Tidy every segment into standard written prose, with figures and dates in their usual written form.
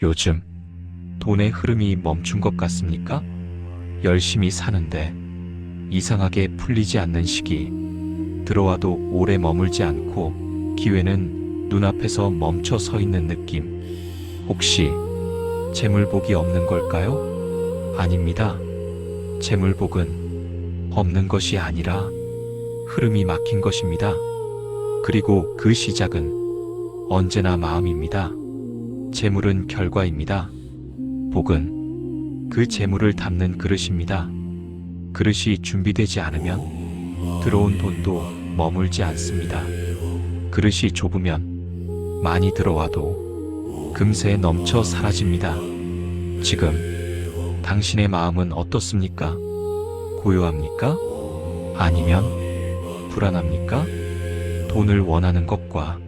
요즘 돈의 흐름이 멈춘 것 같습니까? 열심히 사는데 이상하게 풀리지 않는 시기, 들어와도 오래 머물지 않고 기회는 눈앞에서 멈춰 서 있는 느낌. 혹시 재물복이 없는 걸까요? 아닙니다. 재물복은 없는 것이 아니라 흐름이 막힌 것입니다. 그리고 그 시작은 언제나 마음입니다. 재물은 결과입니다. 복은 그 재물을 담는 그릇입니다. 그릇이 준비되지 않으면 들어온 돈도 머물지 않습니다. 그릇이 좁으면 많이 들어와도 금세 넘쳐 사라집니다. 지금 당신의 마음은 어떻습니까? 고요합니까? 아니면 불안합니까? 돈을 원하는 것과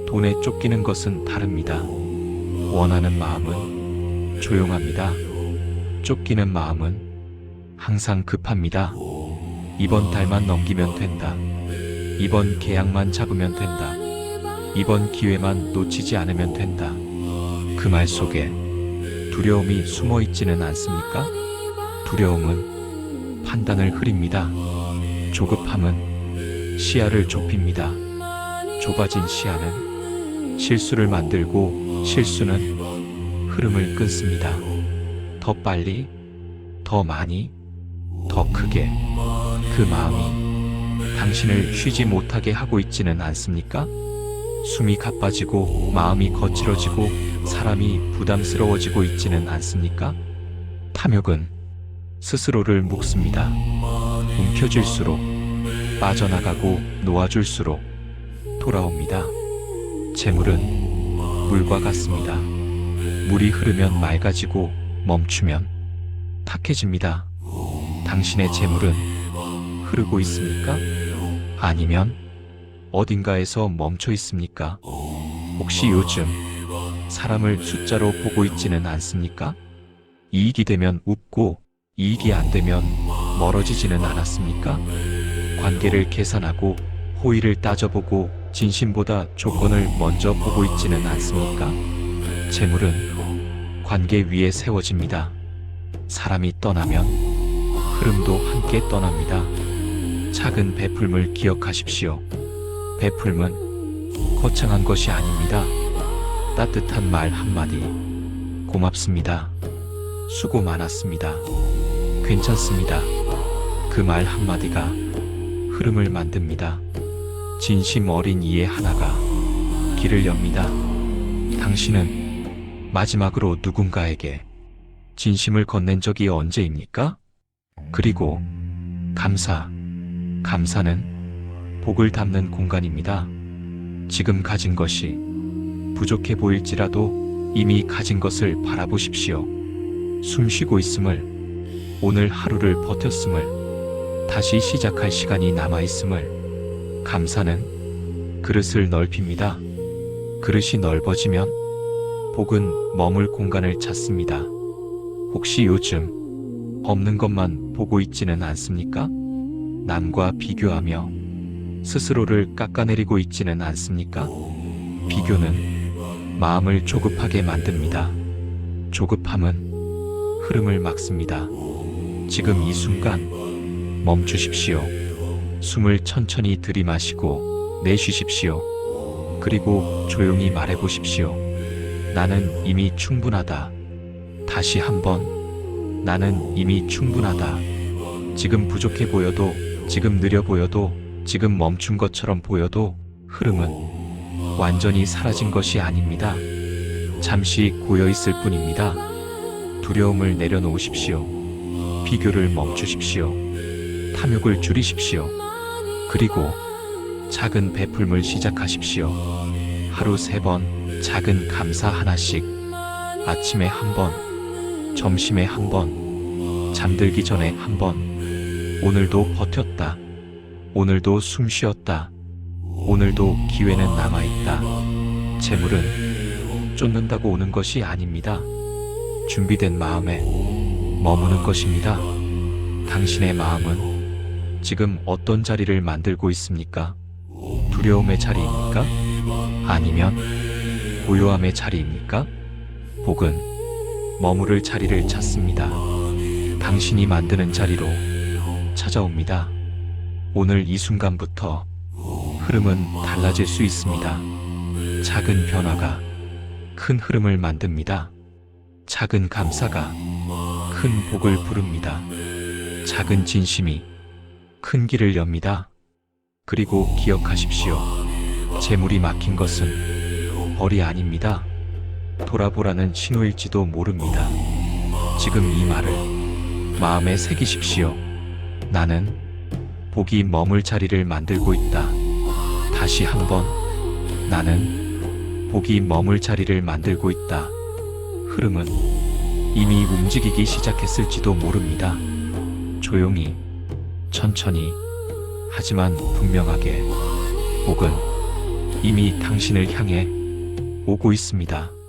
돈에 쫓기는 것은 다릅니다. 원하는 마음은 조용합니다. 쫓기는 마음은 항상 급합니다. 이번 달만 넘기면 된다. 이번 계약만 잡으면 된다. 이번 기회만 놓치지 않으면 된다. 그 말 속에 두려움이 숨어 있지는 않습니까? 두려움은 판단을 흐립니다. 조급함은 시야를 좁힙니다. 좁아진 시야는 실수를 만들고 실수는 흐름을 끊습니다. 더 빨리, 더 많이, 더 크게 그 마음이 당신을 쉬지 못하게 하고 있지는 않습니까? 숨이 가빠지고 마음이 거칠어지고 사람이 부담스러워지고 있지는 않습니까? 탐욕은 스스로를 묶습니다. 움켜쥘수록 빠져나가고 놓아줄수록 돌아옵니다. 재물은 물과 같습니다. 물이 흐르면 맑아지고 멈추면 탁해집니다. 당신의 재물은 흐르고 있습니까? 아니면 어딘가에서 멈춰 있습니까? 혹시 요즘 사람을 숫자로 보고 있지는 않습니까? 이익이 되면 웃고 이익이 안 되면 멀어지지는 않았습니까? 관계를 계산하고 호의를 따져보고 진심보다 조건을 먼저 보고 있지는 않습니까? 재물은 관계 위에 세워집니다. 사람이 떠나면 흐름도 함께 떠납니다. 작은 베풀음을 기억하십시오. 베풀음은 거창한 것이 아닙니다. 따뜻한 말 한마디, 고맙습니다. 수고 많았습니다. 괜찮습니다. 그 말 한마디가 흐름을 만듭니다. 진심 어린 이해 하나가 길을 엽니다. 당신은 마지막으로 누군가에게 진심을 건넨 적이 언제입니까? 그리고 감사는 복을 담는 공간입니다. 지금 가진 것이 부족해 보일지라도 이미 가진 것을 바라보십시오. 숨 쉬고 있음을, 오늘 하루를 버텼음을, 다시 시작할 시간이 남아있음을. 감사는 그릇을 넓힙니다. 그릇이 넓어지면 복은 머물 공간을 찾습니다. 혹시 요즘 없는 것만 보고 있지는 않습니까? 남과 비교하며 스스로를 깎아내리고 있지는 않습니까? 비교는 마음을 조급하게 만듭니다. 조급함은 흐름을 막습니다. 지금 이 순간 멈추십시오. 숨을 천천히 들이마시고 내쉬십시오. 그리고 조용히 말해보십시오. 나는 이미 충분하다. 다시 한번. 나는 이미 충분하다. 지금 부족해 보여도, 지금 느려 보여도, 지금 멈춘 것처럼 보여도 흐름은 완전히 사라진 것이 아닙니다. 잠시 고여있을 뿐입니다. 두려움을 내려놓으십시오. 비교를 멈추십시오. 탐욕을 줄이십시오. 그리고 작은 베풀음을 시작하십시오. 하루 3번 작은 감사 하나씩. 아침에 1번, 점심에 1번, 잠들기 전에 1번. 오늘도 버텼다. 오늘도 숨 쉬었다. 오늘도 기회는 남아있다. 재물은 쫓는다고 오는 것이 아닙니다. 준비된 마음에 머무는 것입니다. 당신의 마음은 지금 어떤 자리를 만들고 있습니까? 두려움의 자리입니까? 아니면 고요함의 자리입니까? 복은 머무를 자리를 찾습니다. 당신이 만드는 자리로 찾아옵니다. 오늘 이 순간부터 흐름은 달라질 수 있습니다. 작은 변화가 큰 흐름을 만듭니다. 작은 감사가 큰 복을 부릅니다. 작은 진심이 큰 길을 엽니다. 그리고 기억하십시오. 재물이 막힌 것은 벌이 아닙니다. 돌아보라는 신호일지도 모릅니다. 지금 이 말을 마음에 새기십시오. 나는 복이 머물 자리를 만들고 있다. 다시 한번, 나는 복이 머물 자리를 만들고 있다. 흐름은 이미 움직이기 시작했을지도 모릅니다. 조용히, 천천히, 하지만 분명하게 복은 이미 당신을 향해 오고 있습니다.